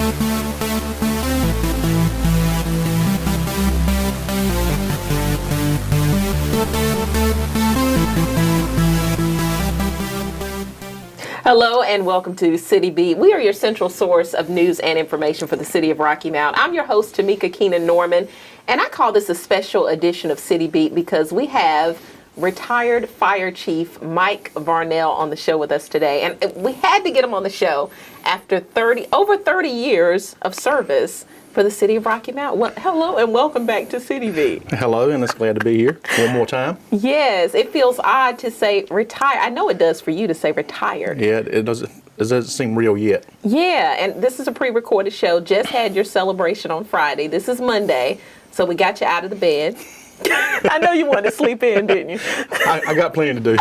Hello and welcome to City Beat. We are your central source of news and information for the city of Rocky Mount. I'm your host, Tamika Keenan Norman, and I call this a special edition of City Beat because we have retired Fire Chief Mike Varnell on the show with us today. And we had to get him on the show after over 30 years of service for the city of Rocky Mount. Well, hello and welcome back to City Beat. Hello, and it's glad to be here one more time. Yes, it feels odd to say retire. I know it does for you to say retired. Yeah, it doesn't seem real yet. Yeah, and this is a pre-recorded show. Just had your celebration on Friday. This is Monday, so we got you out of the bed. I know you wanted to sleep in, didn't you? I got plenty to do.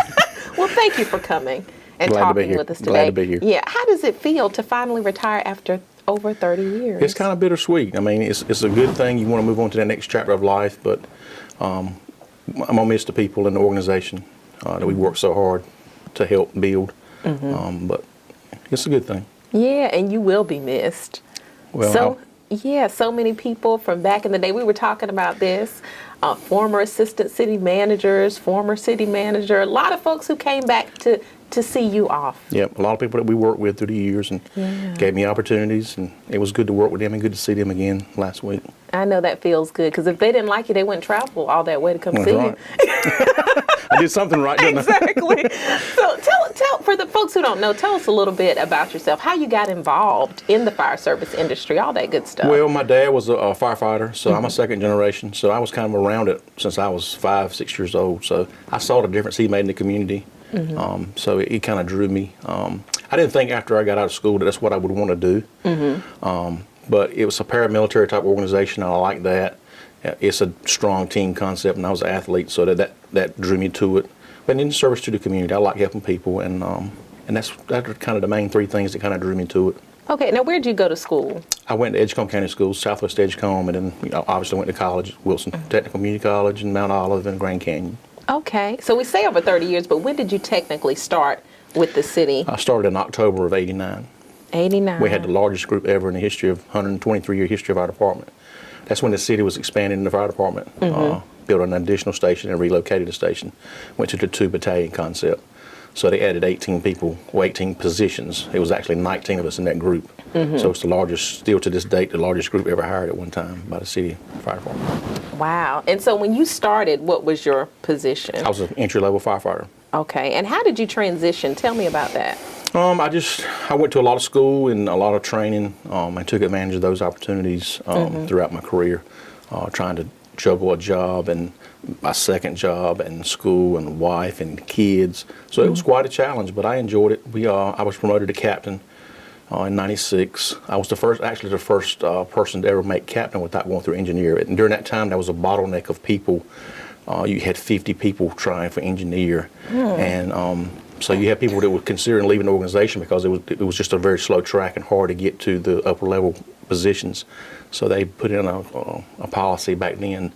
Well, thank you for coming and Glad talking with us today. Glad to be here. Yeah, how does it feel to finally retire after over 30 years? It's kind of bittersweet. I mean, it's a good thing. You want to move on to that next chapter of life, but I'm going to miss the people in the organization that we worked so hard to help build. But it's a good thing. Yeah, and you will be missed. Well, so many people from back in the day. We were talking about this. Former assistant city managers, former city manager, a lot of folks who came back to see you off. Yep, a lot of people that we worked with through the years and gave me opportunities, and it was good to work with them and good to see them again last week. I know that feels good, because if they didn't like you, they wouldn't travel all that way to come see you. I did something right, didn't I? Exactly. So tell, for the folks who don't know, tell us a little bit about yourself, how you got involved in the fire service industry, all that good stuff. Well, my dad was a firefighter, so I'm a second generation, so I was kind of around it since I was 5, 6 years old, so I saw the difference he made in the community. So it kind of drew me. I didn't think after I got out of school that that's what I would want to do. But it was a paramilitary type organization, and I like that. It's a strong team concept, and I was an athlete, so that drew me to it. But in service to the community, I like helping people, and that's kind of the main three things that kind of drew me to it. Okay, now where'd you go to school? I went to Edgecombe County Schools, Southwest Edgecombe, and then obviously went to college, Wilson Technical Community College, and Mount Olive, and Grand Canyon. Okay, so we say over 30 years, but when did you technically start with the city? I started in October of '89. 89. We had the largest group ever in the history of 123-year history of our department. That's when the city was expanding the fire department, built an additional station and relocated the station, went to the 2-battalion concept. So they added 18 people, or 18 positions. It was actually 19 of us in that group. So it's the largest, still to this date, the largest group ever hired at one time by the city fire department. Wow. And so when you started, what was your position? I was an entry-level firefighter. Okay. And how did you transition? Tell me about that. I went to a lot of school and a lot of training. I took advantage of those opportunities throughout my career, trying to juggle a job and my second job and school and wife and kids. So it was quite a challenge, but I enjoyed it. I was promoted to captain in '96. I was the first person to ever make captain without going through engineer. And during that time, there was a bottleneck of people. You had 50 people trying for engineer, and so you had people that were considering leaving the organization because it was just a very slow track and hard to get to the upper level positions. So they put in a policy back then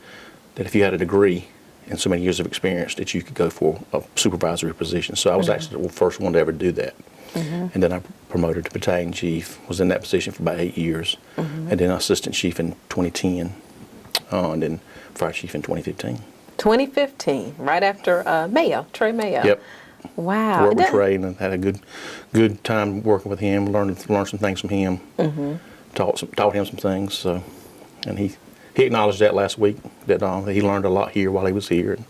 that if you had a degree and so many years of experience that you could go for a supervisory position. So I was actually the first one to ever do that. And then I promoted to battalion chief, was in that position for about 8 years, and then assistant chief in 2010, and then fire chief in 2015. 2015, right after Trey Mayo. Yep. Wow. Worked with Trey and had a good time working with him, learned some things from him, taught him some things. So, and he acknowledged that last week that he learned a lot here while he was here, and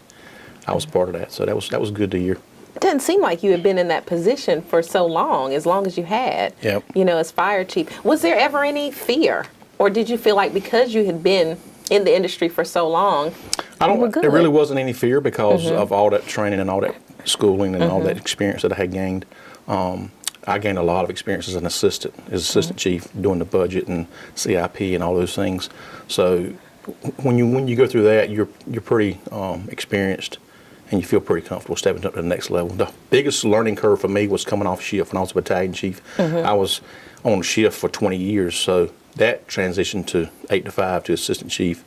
I was part of that. So that was good to hear. It doesn't seem like you had been in that position for so long as you had. Yep. As fire chief. Was there ever any fear, or did you feel like because you had been in the industry for so long, there really wasn't any fear because of all that training and all that schooling and all that experience that I had gained. I gained a lot of experience as an assistant chief, doing the budget and CIP and all those things. So when you go through that, you're pretty experienced, and you feel pretty comfortable stepping up to the next level. The biggest learning curve for me was coming off shift when I was a battalion chief. I was on shift for 20 years, so that transition to 8 to 5 to assistant chief,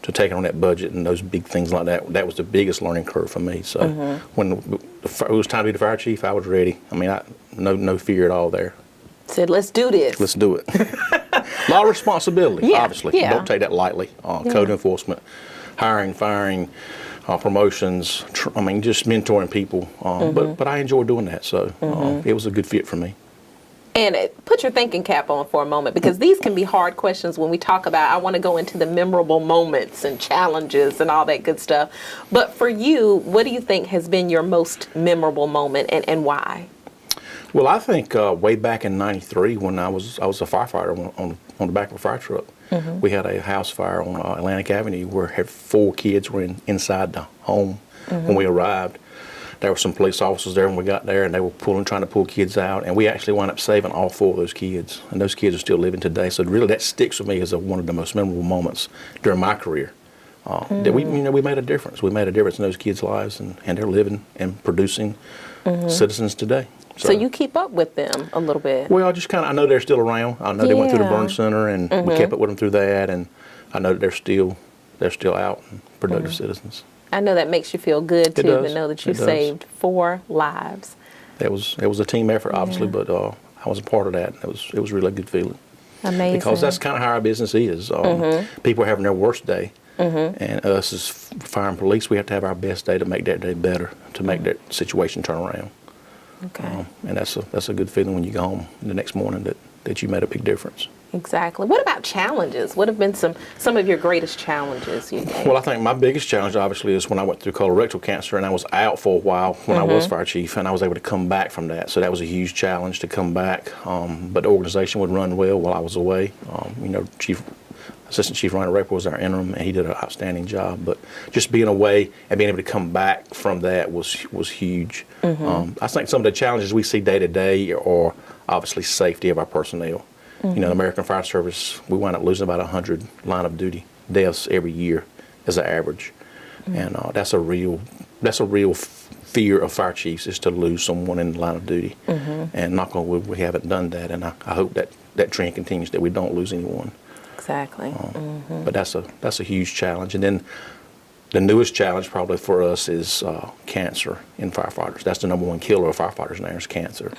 to taking on that budget and those big things like that, that was the biggest learning curve for me. So when it was time to be the fire chief, I was ready. I mean, no fear at all there. Said, let's do this. Let's do it. A lot of responsibility, Yeah, obviously. yeah. Don't take that lightly. Code enforcement, hiring, firing, promotions. Just mentoring people. But I enjoy doing that, so it was a good fit for me. And put your thinking cap on for a moment, because these can be hard questions when we talk about, I want to go into the memorable moments and challenges and all that good stuff. But for you, what do you think has been your most memorable moment, and why? Well, I think way back in '93 when I was a firefighter on the back of a fire truck. We had a house fire on Atlantic Avenue where 4 kids were inside the home when we arrived. There were some police officers there when we got there, and they were trying to pull kids out, and we actually wound up saving all 4 of those kids, and those kids are still living today. So really, that sticks with me as one of the most memorable moments during my career. That we made a difference. We made a difference in those kids' lives, and they're living and producing citizens today. So you keep up with them a little bit. Well, I know they're still around. I know they went through the burn center, and we kept up with them through that, and I know that they're still out and productive citizens. I know that makes you feel good too, to know that you It does. saved 4 lives. It was a team effort, obviously, but I was a part of that. It was really a good feeling. Amazing. Because that's kind of how our business is. People are having their worst day, and us as fire and police, we have to have our best day to make that day better, to make that situation turn around. Okay. And that's a good feeling when you go home the next morning that you made a big difference. Exactly. What about challenges? What have been some of your greatest challenges you faced? Well, I think my biggest challenge, obviously, is when I went through colorectal cancer, and I was out for a while when I was fire chief, and I was able to come back from that. So that was a huge challenge to come back. But the organization would run well while I was away. Assistant Chief Ryan Raper was our interim, and he did an outstanding job. But just being away and being able to come back from that was huge. I think some of the challenges we see day to day are obviously safety of our personnel. The American Fire Service, we wind up losing about 100 line of duty deaths every year as an average, and that's a real fear of fire chiefs, is to lose someone in the line of duty. And knock on wood, we haven't done that, and I hope that trend continues, that we don't lose anyone. Exactly. But that's a huge challenge. And then the newest challenge probably for us is cancer in firefighters. That's the #1 killer of firefighters now, is cancer.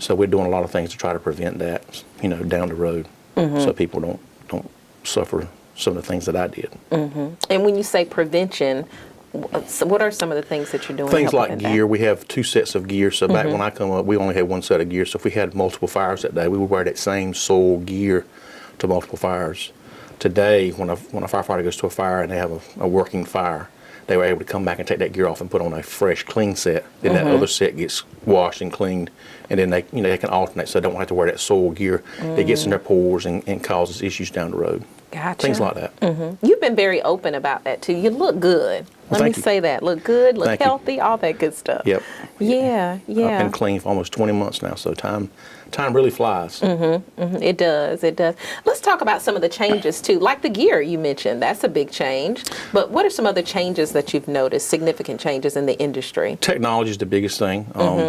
So we're doing a lot of things to try to prevent that, down the road, so people don't suffer some of the things that I did. And when you say prevention, what are some of the things that you're doing? Things to help like prevent gear. that? We have 2 sets of gear. So back when I come up, we only had 1 set of gear. So if we had multiple fires that day, we would wear that same sole gear to multiple fires. Today, when a firefighter goes to a fire and they have a working fire, they were able to come back and take that gear off and put on a fresh, clean set. Then that other set gets washed and cleaned, and then they can alternate, so they don't have to wear that sole gear. It gets in their pores and causes issues down the road. Gotcha. Things like that. You've been very open about that too. You look good. Let me thank you. say that. Look good, look Thank you. healthy, all that good stuff. Yep. Yeah, I've been clean for almost 20 months now, so time really flies. It does. Let's talk about some of the changes too, like the gear you mentioned. That's a big change. But what are some other changes that you've noticed, significant changes in the industry? Technology is the biggest thing.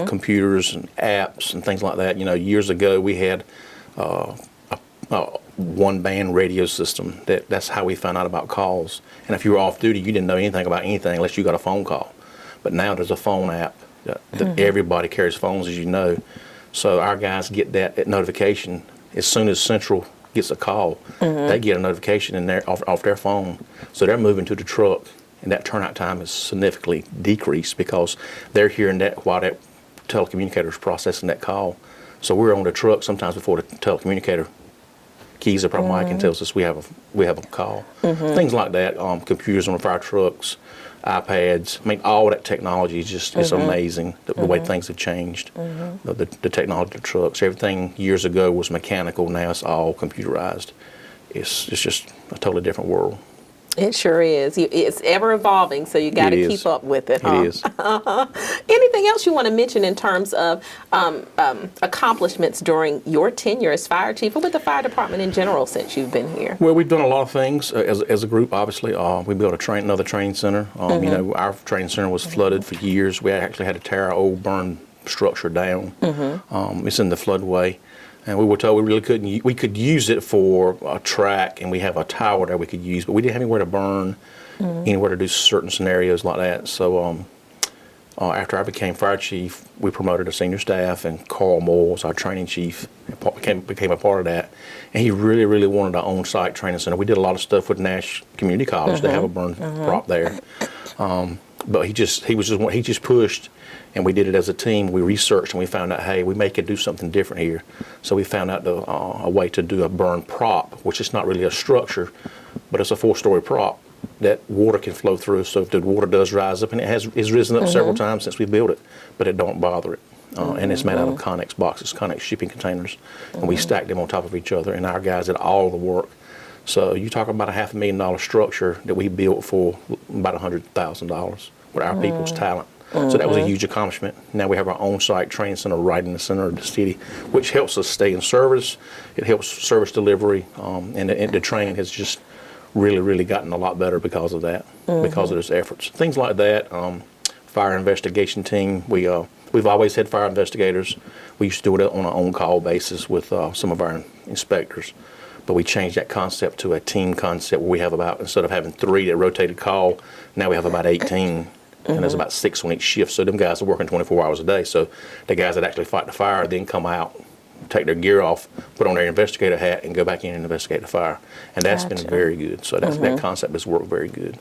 Computers and apps and things like that. Years ago we had a one-band radio system. That's how we found out about calls. And if you were off duty, you didn't know anything about anything unless you got a phone call. But now there's a phone app. Everybody carries phones, as you know. So our guys get that notification as soon as Central gets a call. They get a notification off their phone. So they're moving to the truck, and that turnout time is significantly decreased because they're hearing that while that telecommunicator is processing that call. So we're on the truck sometimes before the telecommunicator keys up our mic and tells us we have a call. Things like that. Computers on the fire trucks, iPads. All that technology is just it's amazing the way things have changed. The technology of the trucks. Everything years ago was mechanical. Now it's all computerized. It's just a totally different world. It sure is. It's ever evolving, so you got to keep up with it. It is. Anything else you want to mention in terms of accomplishments during your tenure as fire chief, or with the fire department in general since you've been here? Well, we've done a lot of things as a group. Obviously, we built another training center. Our training center was flooded for years. We actually had to tear our old burned structure down. It's in the floodway. And we were told we could use it for a track, and we have a tower that we could use, but we didn't have anywhere to burn, anywhere to do certain scenarios like that. So After I became fire chief, we promoted a senior staff, and Carl Moore was our training chief, became a part of that. And he really, really wanted our on-site training center. We did a lot of stuff with Nash Community College. They have a burn prop there. But he just pushed, and we did it as a team. We researched and we found out, hey, we could do something different here. So we found out a way to do a burn prop, which is not really a structure, but it's a 4-story prop that water can flow through. So if the water does rise up, and it's risen up several times since we built it, but it don't bother it. And it's made out of Connex boxes, Connex shipping containers, and we stacked them on top of each other, and our guys did all the work. So you talk about a $500,000 structure that we built for about $100,000 with our people's talent. So that was a huge accomplishment. Now we have our own site training center right in the center of the city, which helps us stay in service. It helps service delivery, and the training has just really, really gotten a lot better because of that, because of those efforts. Things like that. Fire investigation team. We've always had fire investigators. We used to do it on an on-call basis with some of our inspectors. But we changed that concept to a team concept where we have instead of having 3 that rotated call, now we have about 18. And there's about 6 on each shift. So them guys are working 24 hours a day. So the guys that actually fight the fire then come out, take their gear off, put on their investigator hat, and go back in and investigate the fire. And that's been very good. So that concept has worked very good.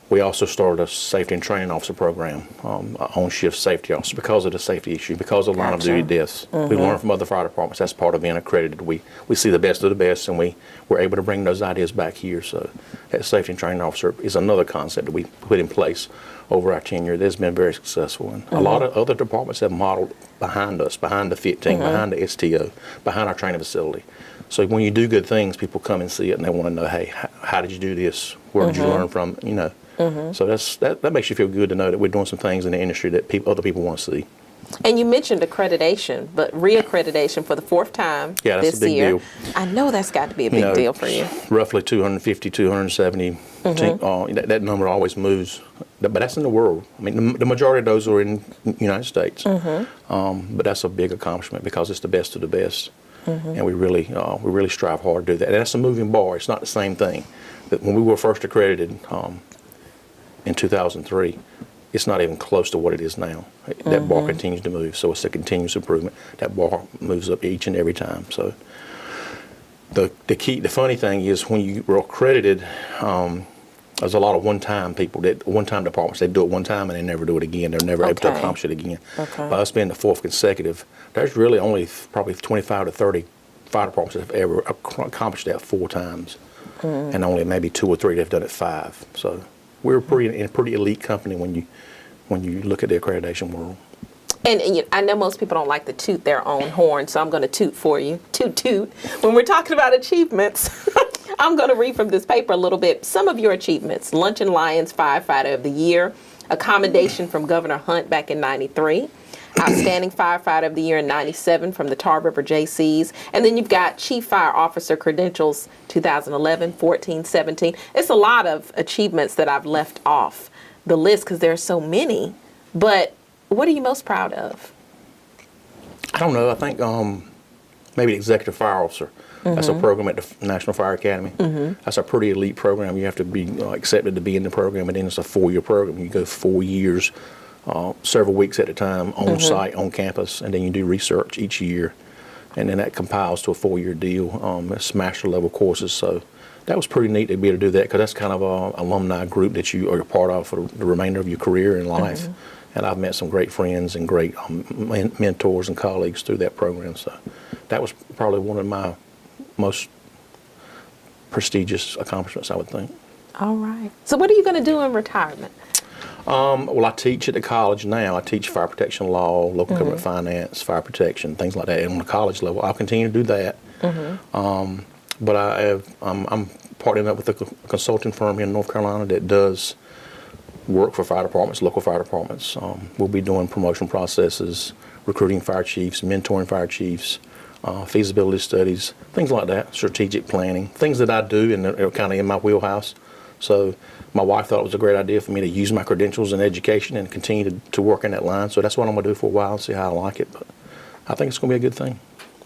We also started a safety and training officer program, on-shift safety officer, because of the safety issue, because of line of duty deaths. We learn from other fire departments. That's part of being accredited. We see the best of the best, and we're able to bring those ideas back here. So that safety and training officer is another concept that we put in place over our tenure that's been very successful. And a lot of other departments have modeled behind us, behind the FIT team, behind the STO, behind our training facility. So when you do good things, people come and see it, and they want to know, hey, how did you do this? Where did you learn from? So that makes you feel good to know that we're doing some things in the industry that other people want to see. And you mentioned accreditation, but reaccreditation for the 4th time this year. Yeah, that's a big deal. I know that's got to be a big deal for you. Roughly 250, 270. That number always moves, but that's in the world. I mean, the majority of those are in the United States. But that's a big accomplishment because it's the best of the best. And we really strive hard to do that. And that's a moving bar. It's not the same thing. But when we were first accredited, in 2003, it's not even close to what it is now. That bar continues to move, so it's a continuous improvement. That bar moves up each and every time. So the funny thing is when you were accredited, there's a lot of one-time departments. They do it one time and they never do it again. They're never able to accomplish it again. By us being the 4th consecutive, there's really only probably 25 to 30 fire departments that have ever accomplished that 4 times, and only maybe 2 or 3 that have done it 5. So we're a pretty elite company when you look at the accreditation world. And I know most people don't like to toot their own horn, so I'm going to toot for you. Toot, toot. When we're talking about achievements, I'm going to read from this paper a little bit. Some of your achievements: Lunch and Lions Firefighter of the Year, a commendation from Governor Hunt back in '93, Outstanding Firefighter of the Year in '97 from the Tar River JCs, and then you've got Chief Fire Officer Credentials 2011, 14, 17. It's a lot of achievements that I've left off the list because there are so many. But what are you most proud of? I don't know. I think maybe Executive Fire Officer. That's a program at the National Fire Academy. That's a pretty elite program. You have to be accepted to be in the program, and then it's a 4-year program. You go 4 years, several weeks at a time, on site, on campus, and then you do research each year, and then that compiles to a 4-year deal. It's master level courses, so that was pretty neat to be able to do that because that's kind of an alumni group that you are a part of for the remainder of your career in life. And I've met some great friends and great mentors and colleagues through that program. So that was probably one of my most prestigious accomplishments, I would think. All right. So what are you going to do in retirement? Well, I teach at the college now. I teach fire protection law, local government finance, fire protection, things like that. And on the college level, I'll continue to do that. But I'm partnering up with a consulting firm here in North Carolina that does work for fire departments, local fire departments. We'll be doing promotion processes, recruiting fire chiefs, mentoring fire chiefs, feasibility studies, things like that, strategic planning, things that I do and they're kind of in my wheelhouse. So my wife thought it was a great idea for me to use my credentials in education and continue to work in that line. So that's what I'm going to do for a while and see how I like it. But I think it's going to be a good thing.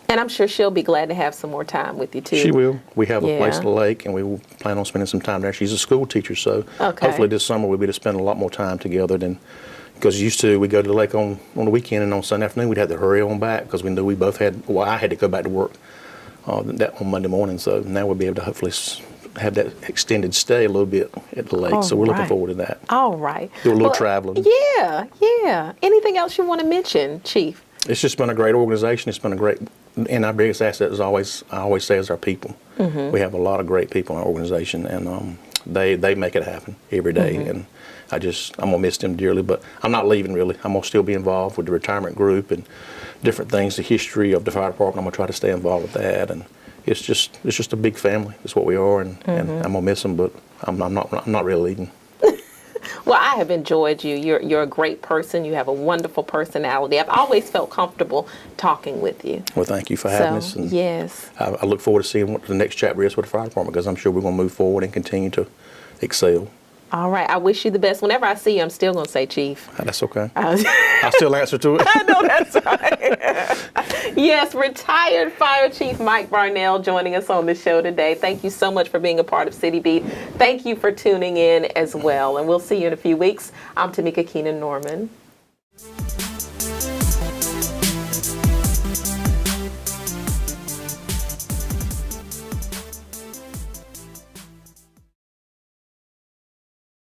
And I'm sure she'll be glad to have some more time with you, too. She will. We have a place Yeah. at the lake, and we will plan on spending some time there. She's a school teacher, so Okay. hopefully this summer we'll be to spend a lot more time together than, because used to we go to the lake on the weekend, and on Sunday afternoon we'd have to hurry on back because we knew we both had, well, I had to go back to work that on Monday morning, so now we'll be able to hopefully have that extended stay a little bit at the lake, so we're looking right. forward to that. All right. Do a little traveling. Yeah. Anything else you want to mention, Chief? It's just been a great organization. It's been a great, and our biggest asset is I always say, is our people. Mm-hmm. We have a lot of great people in our organization, and they make it happen every day. Mm-hmm. And I'm gonna miss them dearly, but I'm not leaving really. I'm gonna still be involved with the retirement group and different things, the history of the fire department. I'm gonna try to stay involved with that, and it's just a big family. It's what we are, and I'm gonna miss them, but I'm not really leaving. Well, I have enjoyed you. You're a great person. You have a wonderful personality. I've always felt comfortable talking with you. Well, thank you for having us. And yes. I look forward to seeing what the next chapter is with the fire department, because I'm sure we're going to move forward and continue to excel. All right. I wish you the best. Whenever I see you, I'm still going to say Chief. That's okay. I still answer to it. I know that's right. Yes, retired Fire Chief Mike Varnell joining us on the show today. Thank you so much for being a part of City Beat. Thank you for tuning in as well. And we'll see you in a few weeks. I'm Tamika Keenan Norman.